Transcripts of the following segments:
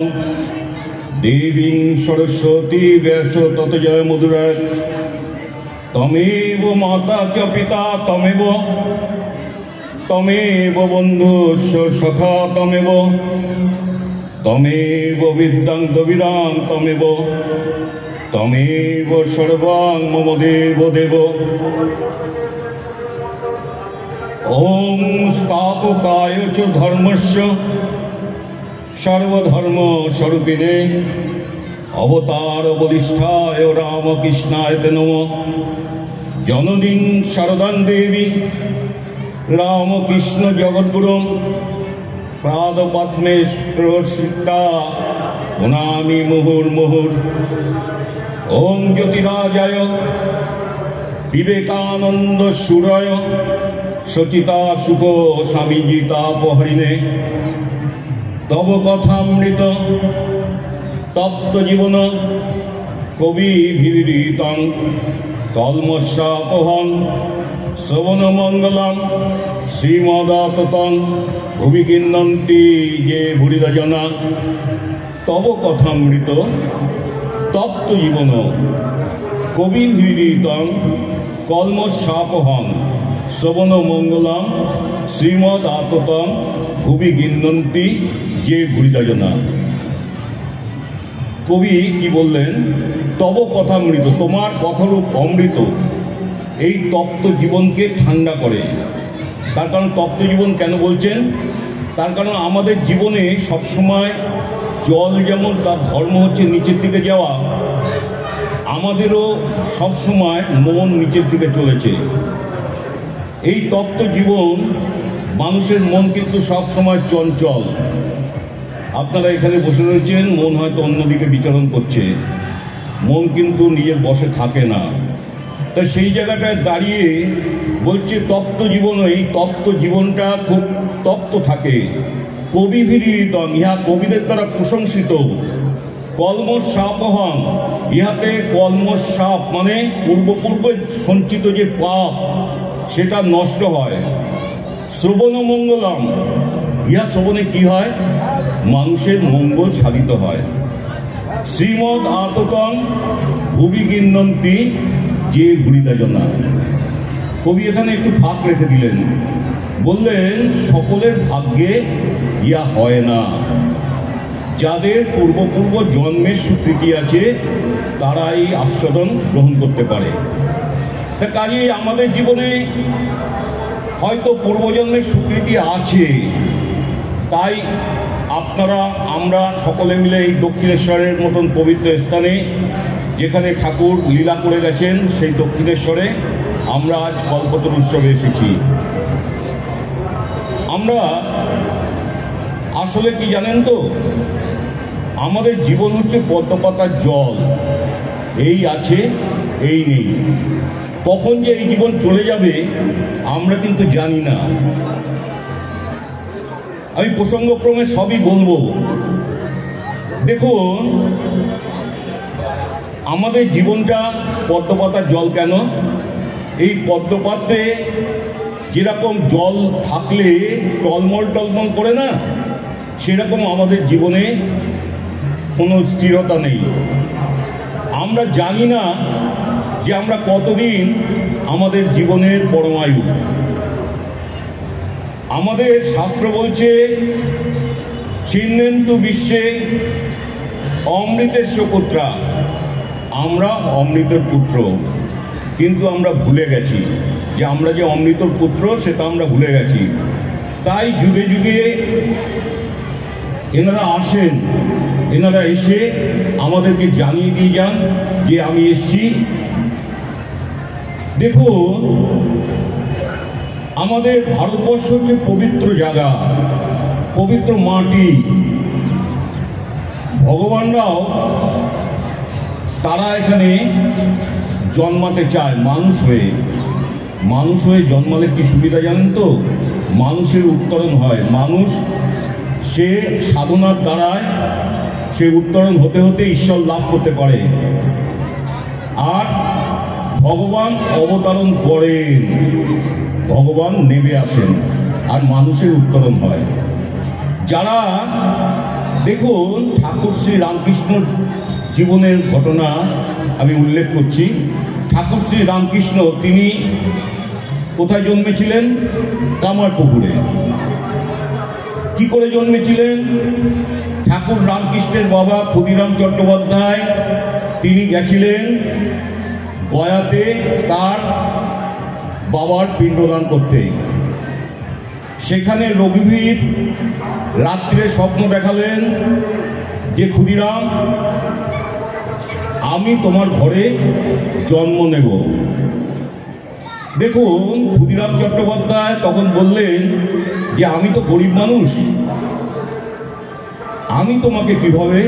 देवीं सरस्वती व्यास तत जय मधुरात् तमेव माता च पिता तमेव बन्धुश्च सखा तमेव विद्यां द्रविडां तमेव सर्वां मम देव ओम स्थापकाय च धर्मस्य सर्वधर्म स्वरूपिणे अवतार वरिष्ठाय रामकृष्णाय नमः। जननीं शारदां देवी रामकृष्ण जगद्गुरुं पादपद्मे प्रसिद्धा पुनामि मुहुर्मुहुर्। ओम ज्योतिराजाय विवेकानंद सूराय सचिता सुख स्वामीजितापहरिणे तव कथामृत तप्त जीवन कवि भीरितं कल्मषापहं श्रवण मंगलम श्रीमदाततं भुवि गृह्णन्ति ये भूरिदा जना। तव कथामृत तप्त जीवन कवि भीरितं कल्मषापहं श्रवण मंगलम श्रीमदाततं भुवि गृह्णन्ति ये भूरिदा जना। कवि की बोलें तब कथामृत तोमार कथारूप अमृत এই তপ্ত জীবনকে ঠান্ডা করে। তার কারণ তপ্ত জীবন কেন বলছেন? তার কারণ আমাদের জীবনে সব সময় জল যেমন তার ধর্ম হচ্ছে নিচের দিকে যাওয়া, আমাদেরও সব সময় মন নিচের দিকে চলেছে। এই তপ্ত জীবন মানুষের মন কিন্তু সব সময় চঞ্চল। আপনারা এখানে বসে রয়েছেন, মন হয়তো অন্যদিকে বিচরণ করছে, মন কিন্তু নিজের বসে থাকে না। তা সেই জায়গাটায় দাঁড়িয়ে বলছে তপ্ত জীবন, এই তপ্ত জীবনটা খুব তপ্ত থাকে। কবি ভিরিতং, ইহা কবিদের দ্বারা প্রশংসিত। কলমষাপহং, ইহাতে কলমষাপ মানে পূর্বে সঞ্চিত যে পাপ সেটা নষ্ট হয়। শ্রবণ মঙ্গলম, ইহা শ্রবণে কি হয়? মানুষের মঙ্গল সাধিত হয়। শ্রীমদ আততং ভুবি গৃह्णन्ति যে ভূরিদা জনা। কবি এখানে একটু ফাঁক রেখে দিলেন, বললেন সকলের ভাগ্যে ইয়া হয় না। যাদের পূর্ব জন্মের স্বীকৃতি আছে তারাই আস্বাদন গ্রহণ করতে পারে। তা কাজে আমাদের জীবনে হয়তো পূর্বজন্মের স্বীকৃতি আছে, তাই আমরা সকলে মিলে এই দক্ষিণেশ্বরের মতন পবিত্র স্থানে যেখানে ঠাকুর লীলা করে গেছেন সেই দক্ষিণেশ্বরে আমরা আজ কল্পতরু উৎসবে এসেছি। আমরা আসলে কি জানেন তো, আমাদের জীবন হচ্ছে পদ্মপাতার জল, এই আছে এই নেই। কখন যে এই জীবন চলে যাবে আমরা কিন্তু জানি না। আমি প্রসঙ্গক্রমে সবই বলবো। দেখুন, আমাদের জীবনটা পদ্মপাতার জল কেন? এই পদ্মপাত্রে যেরকম জল থাকলে টলমল করে না, সেরকম আমাদের জীবনে কোনো স্থিরতা নেই। আমরা জানি না যে আমরা কতদিন আমাদের জীবনের পরমায়ু। আমাদের শাস্ত্র বলছে চিহ্নেন্তু বিশ্বে অমৃতেস্য পুত্রা, আমরা অমৃতের পুত্র, কিন্তু আমরা ভুলে গেছি যে আমরা যে অমৃতর পুত্র সেটা আমরা ভুলে গেছি। তাই যুগে যুগে এনারা আসেন, এনারা এসে আমাদেরকে জানিয়ে দিয়ে যান যে আমি এসছি। দেখুন, আমাদের ভারতবর্ষ হচ্ছে পবিত্র জায়গা, পবিত্র মাটি। ভগবানরাও তারা এখানে জন্মাতে চায় মানুষ হয়ে। মানুষ হয়ে জন্মালে কি সুবিধা জানেন তো? মানুষের উত্তরণ হয়। মানুষ সে সাধনার দ্বারায় সে উত্তরণ হতে হতে ঈশ্বর লাভ করতে পারে। আর ভগবান অবতরণ করেন, ভগবান নেমে আসেন আর মানুষের উত্তরণ হয়। যারা দেখুন, ঠাকুর শ্রী রামকৃষ্ণ জীবনের ঘটনা আমি উল্লেখ করছি। ঠাকুর শ্রী রামকৃষ্ণ তিনি কোথায় জন্মেছিলেন? কামারপুকুরে। কি করে জন্মেছিলেন? ঠাকুর রামকৃষ্ণের বাবা ক্ষুদিরাম চট্টোপাধ্যায় তিনি গেছিলেন গয়াতে তার বাবার পিণ্ডদান করতে। সেখানে রঘুবীর রাত্রে স্বপ্ন দেখালেন যে ক্ষুদিরাম, আমি তোমার ঘরে জন্ম নেব। দেখুন, ক্ষুদিরাম চট্টোপাধ্যায় তখন বললেন যে আমি তো গরিব মানুষ, আমি তোমাকে কিভাবে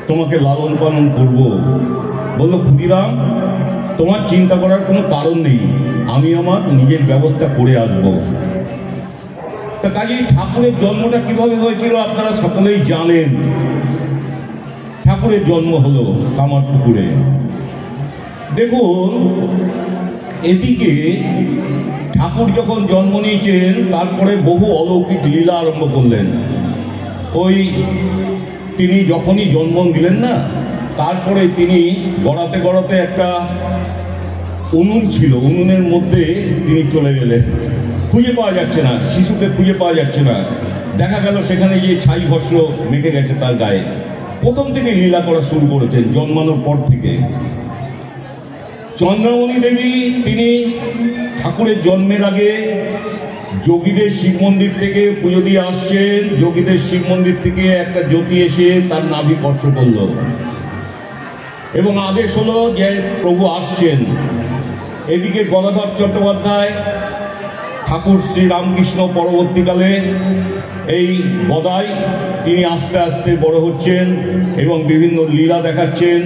তোমাকে লালন পালন করব? বলল, ক্ষুদিরাম, তোমার চিন্তা করার কোনো কারণ নেই, আমি আমার নিজের ব্যবস্থা করে আসব। তা কাজেই ঠাকুরের জন্মটা কিভাবে হয়েছিল আপনারা সকলেই জানেন। ঠাকুরের জন্ম হলো কামারপুকুরে। দেখুন, এদিকে ঠাকুর যখন জন্ম নিয়েছেন তারপরে বহু অলৌকিক লীলা আরম্ভ করলেন। ওই তিনি যখনই জন্ম দিলেন না, তারপরে তিনি গড়াতে গড়াতে একটা উনুন ছিল, উনুনের মধ্যে তিনি চলে গেলেন। খুঁজে পাওয়া যাচ্ছে না, শিশুকে খুঁজে পাওয়া যাচ্ছে না। দেখা গেল সেখানে যে ছাই ভস্ম মেখে গেছে তার গায়ে। প্রথম থেকে লীলা করা শুরু করেছেন জন্মানোর পর থেকে। চন্দ্রমণি দেবী তিনি ঠাকুরের জন্মের আগে যোগীদের শিব মন্দির থেকে পুজো দিয়ে আসছেন। যোগীদের শিব মন্দির থেকে একটা জ্যোতি এসে তার নাভি স্পর্শ করল এবং আদেশ হলো যে প্রভু আসছেন। এদিকে গদাধর চট্টোপাধ্যায় ঠাকুর শ্রী রামকৃষ্ণ পরবর্তীকালে এই গদাই তিনি আস্তে আস্তে বড় হচ্ছেন এবং বিভিন্ন লীলা দেখাচ্ছেন।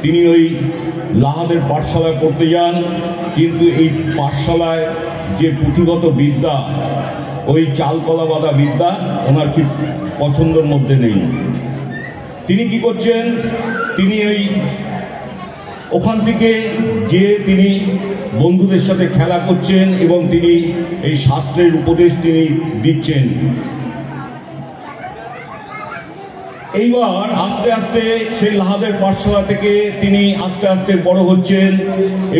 তিনি ওই লাহাদের পাঠশালায় পড়তে যান, কিন্তু এই পাঠশালায় যে পুঁথিগত বিদ্যা, ওই চালকলা বাঁধা বিদ্যা ওনার ঠিক পছন্দের মধ্যে নেই। তিনি কি করছেন? তিনি ওই ওখান থেকে যে তিনি বন্ধুদের সাথে খেলা করছেন এবং তিনি এই শাস্ত্রের উপদেশ তিনি দিচ্ছেন। এইবার আস্তে আস্তে সেই লাহাদের পাঠশালা থেকে তিনি আস্তে আস্তে বড় হচ্ছেন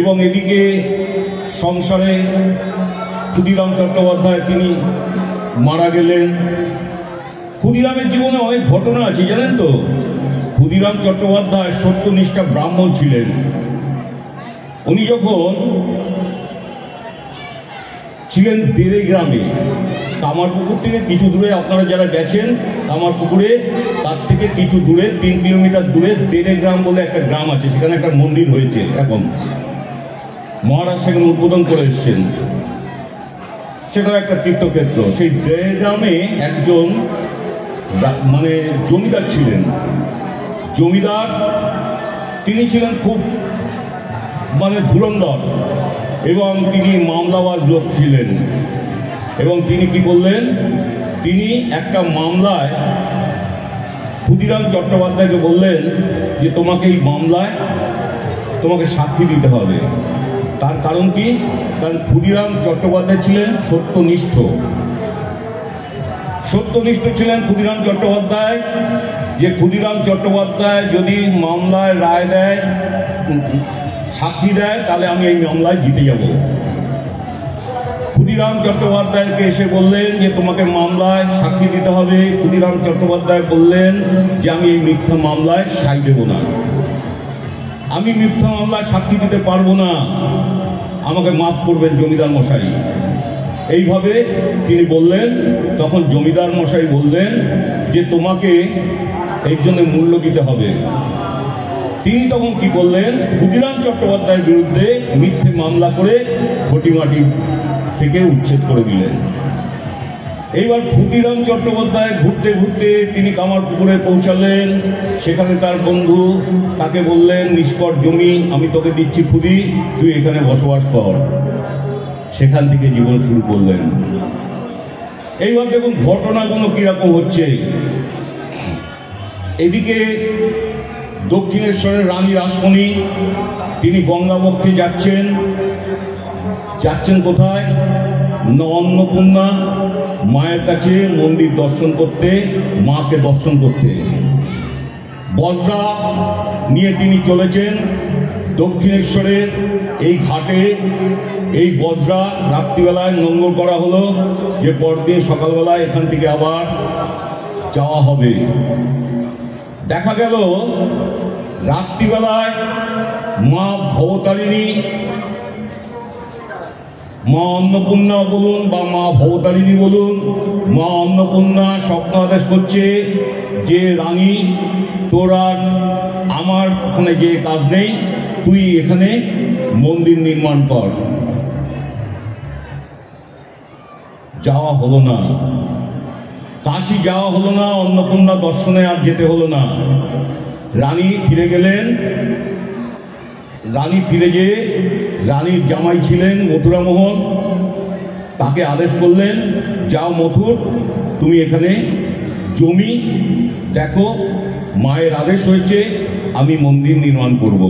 এবং এদিকে সংসারে ক্ষুদিরাম চট্টোপাধ্যায় তিনি মারা গেলেন। ক্ষুদিরামের জীবনে অনেক ঘটনা আছে জানেন তো। ক্ষুদিরাম চট্টোপাধ্যায় সত্যনিষ্ঠা ব্রাহ্মণ ছিলেন। উনি যখন ছিলেন দেড়ে গ্রামে, কামারপুকুর থেকে কিছু দূরে, আপনারা যারা গেছেন কামারপুকুরে তার থেকে কিছু দূরে 3 কিলোমিটার দূরে দেড়ে গ্রাম বলে একটা গ্রাম আছে। সেখানে একটা মন্দির হয়েছে, এখন মহারাজ সেখানে উদ্বোধন করে এসছেন। সেটা একটা তীর্থক্ষেত্র। সেই দেড়ে গ্রামে একজন মানে জমিদার ছিলেন। জমিদার তিনি ছিলেন খুব মানে ধুরন্ধর এবং তিনি মামলাবাজ লোক ছিলেন। এবং তিনি কি করলেন? তিনি একটা মামলায় ক্ষুদিরাম চট্টোপাধ্যায়কে বললেন যে তোমাকে এই মামলায় তোমাকে সাক্ষী দিতে হবে। তার কারণ কি? কারণ ক্ষুদিরাম চট্টোপাধ্যায় ছিলেন সত্যনিষ্ঠ। সত্যনিষ্ঠ ছিলেন ক্ষুদিরাম চট্টোপাধ্যায়, যে ক্ষুদিরাম চট্টোপাধ্যায় যদি মামলায় রায় দেয়, সাক্ষী দেয়, তাহলে আমি এই মামলায় জিতে যাব। ক্ষুদিরাম চট্টোপাধ্যায়কে এসে বললেন যে তোমাকে মামলায় সাক্ষী দিতে হবে। ক্ষুদিরাম চট্টোপাধ্যায় বললেন যে আমি এই মিথ্যা মামলায় সাই দেব না, আমি মিথ্যা মামলায় সাক্ষী দিতে পারবো না, আমাকে মাফ করবেন জমিদার মশাই। এইভাবে তিনি বললেন। তখন জমিদার মশাই বললেন যে তোমাকে এর জন্য মূল্য দিতে হবে। তিনি তখন কি করলেন? ক্ষুদিরাম চট্টোপাধ্যায়ের বিরুদ্ধে মিথ্যে মামলা করে খটিমাটি থেকে উচ্ছেদ করে দিলেন। এইবার ক্ষুদিরাম চট্টোপাধ্যায় ঘুরতে ঘুরতে তিনি কামারপুকুরে পৌঁছালেন। সেখানে তার বন্ধু তাকে বললেন, নিষ্কর জমি আমি তোকে দিচ্ছি ক্ষুদি, তুই এখানে বসবাস কর। সেখান থেকে জীবন শুরু করলেন। এইবার দেখুন ঘটনাগুলো কিরকম হচ্ছে। এদিকে দক্ষিণেশ্বরের রানী রাসমণি তিনি গঙ্গাবক্ষে যাচ্ছেন। যাচ্ছেন কোথায়? না অন্নপূর্ণা মায়ের কাছে মন্দির দর্শন করতে, মাকে দর্শন করতে। বজরা নিয়ে তিনি চলেছেন দক্ষিণেশ্বরের এই ঘাটে। এই বজরা রাত্রিবেলায় নোঙর করা হলো যে পরদিন সকালবেলায় এখান থেকে আবার যাওয়া হবে। দেখা গেল রাত্রিবেলায় মা ভবতারিণী, মা অন্নপূর্ণা বলুন বা মা ভবতারিণী বলুন, মা অন্নপূর্ণা স্বপ্ন আদেশ করছে যে রানী, তোর আর আমার ওখানে যে কাজ নেই, তুই এখানে মন্দির নির্মাণ কর। যাওয়া হলো না, কাশী যাওয়া হলো না, অন্নপূর্ণা দর্শনে আর যেতে হলো না। রানী ফিরে গেলেন। রানী ফিরে যেয়ে রানীর জামাই ছিলেন মথুরামোহন, তাকে আদেশ করলেন, যাও মথুর, তুমি এখানে জমি দেখো, মায়ের আদেশ হয়েছে আমি মন্দির নির্মাণ করব।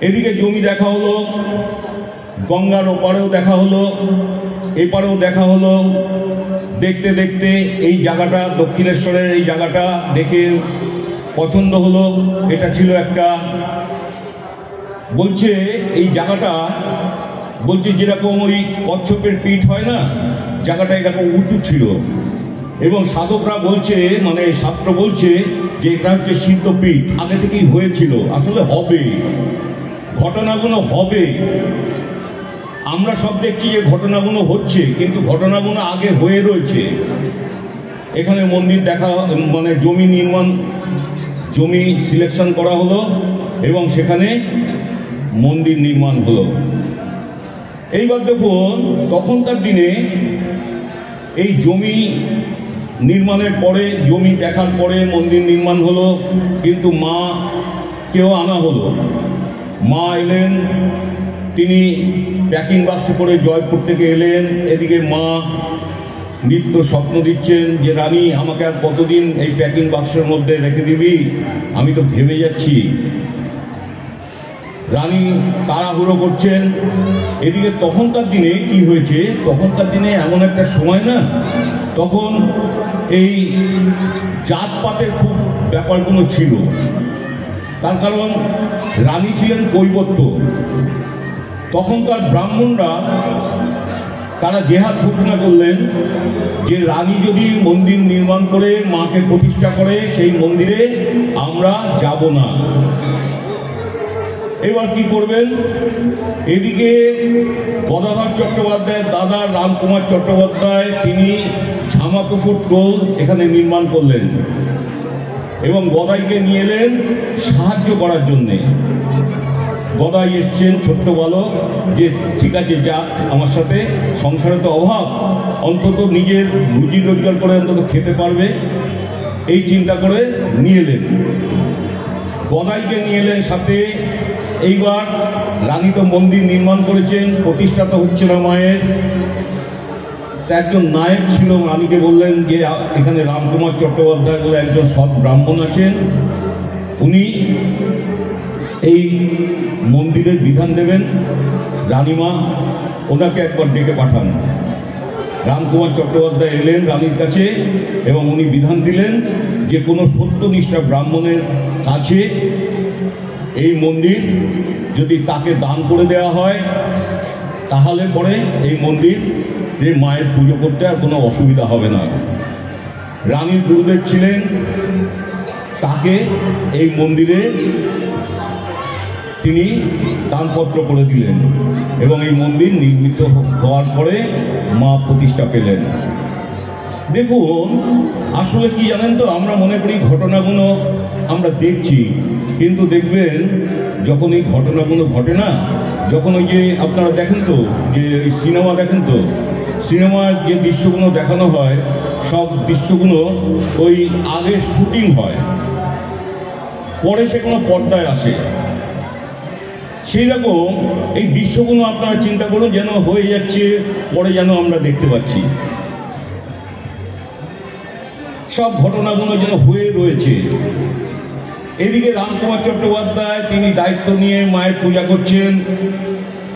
এদিকে জমি দেখা হলো, গঙ্গার ওপারেও দেখা হলো, এপারেও দেখা হলো। দেখতে দেখতে এই জায়গাটা, দক্ষিণেশ্বরের এই জায়গাটা দেখে পছন্দ হলো। এটা ছিল একটা, বলছে এই জায়গাটা, বলছে যেরকম ওই কচ্ছপের পিঠ হয় না, জায়গাটা এরকম উঁচু ছিল। এবং সাধকরা বলছে, মানে শাস্ত্র বলছে যে এটা হচ্ছে সিদ্ধপীঠ, আগে থেকেই হয়েছিল। আসলে হবে, ঘটনাগুলো হবে। আমরা সব দেখছি যে ঘটনাগুলো হচ্ছে, কিন্তু ঘটনাগুলো আগে হয়ে রয়েছে। এখানে মন্দির দেখা, মানে জমি নির্মাণ, জমি সিলেকশন করা হলো এবং সেখানে মন্দির নির্মাণ হলো। এইবার দেখুন, তখনকার দিনে এই জমি নির্মাণের পরে, জমি দেখার পরে মন্দির নির্মাণ হলো, কিন্তু মা কেউ আনা হলো। মা এলেন, তিনি প্যাকিং বাক্স করে জয়পুর থেকে এলেন। এদিকে মা নিত্য স্বপ্ন দিচ্ছেন যে রানী, আমাকে আর কতদিন এই প্যাকিং বাক্সের মধ্যে রেখে দিবি, আমি তো ঘেমে যাচ্ছি। রানী তাড়াহুড়ো করছেন। এদিকে তখনকার দিনে কি হয়েছে, তখনকার দিনে এমন একটা সময় না, তখন এই জাতপাতের খুব ব্যাপারগুলো ছিল। তার কারণ রানী ছিলেন কৈবর্ত। তখনকার ব্রাহ্মণরা তারা জেহাদ ঘোষণা করলেন যে রানী যদি মন্দির নির্মাণ করে মাকে প্রতিষ্ঠা করে, সেই মন্দিরে আমরা যাব না। এবার কি করবেন? এদিকে গদাধর চট্টোপাধ্যায়ের দাদা রামকুমার চট্টোপাধ্যায়, তিনি ঝামাপুকুর টোল এখানে নির্মাণ করলেন এবং গদাইকে নিয়ে এলেন সাহায্য করার জন্যে। গদাই এসছেন ছোট্ট বালক, যে ঠিক আছে যাক, আমার সাথে, সংসারে তো অভাব, অন্তত নিজের রুজি রোজগার করে অন্তত খেতে পারবে, এই চিন্তা করে নিয়ে এলেন। গদাইকে নিয়ে এলেন সাথে। এইবার রানী তো মন্দির নির্মাণ করেছেন, প্রতিষ্ঠা তো হচ্ছে না মায়ের। একজন নায়ক ছিল, রানীকে বললেন যে এখানে রামকুমার চট্টোপাধ্যায় বলে একজন সৎ ব্রাহ্মণ আছেন, উনি এই মন্দিরের বিধান দেবেন। রানীমা, ওনাকে একবার ডেকে পাঠান। রামকুমার চট্টোপাধ্যায় এলেন রানীর কাছে এবং উনি বিধান দিলেন যে কোনো সত্যনিষ্ঠা ব্রাহ্মণের কাছে এই মন্দির যদি তাকে দান করে দেওয়া হয়, তাহলে পরে এই মন্দির মায়ের পুজো করতে আর কোনো অসুবিধা হবে না। রানীর গুরুদেব ছিলেন, তাকে এই মন্দিরে তিনি দানপত্র করে দিলেন এবং এই মন্দির নির্মিত হওয়ার পরে মা প্রতিষ্ঠা পেলেন। দেখুন, আসলে কি জানেন তো, আমরা মনে করি ঘটনাগুলো আমরা দেখছি, কিন্তু দেখবেন যখন এই ঘটনাগুলো ঘটে না, যখন ওই যে আপনারা দেখেন তো, যে সিনেমা দেখেন তো, সিনেমার যে দৃশ্যগুলো দেখানো হয়, সব দৃশ্যগুলো ওই আগে শুটিং হয়, পরে সেগুলো পর্দায় আসে। সেই রকম এই দৃশ্যগুলো আপনারা চিন্তা করুন, যেন হয়ে যাচ্ছে, পরে যেন আমরা দেখতে পাচ্ছি। সব ঘটনাগুলো যেন হয়ে রয়েছে। এদিকে রামকুমার চট্টোপাধ্যায় তিনি দায়িত্ব নিয়ে মায়ের পূজা করছেন।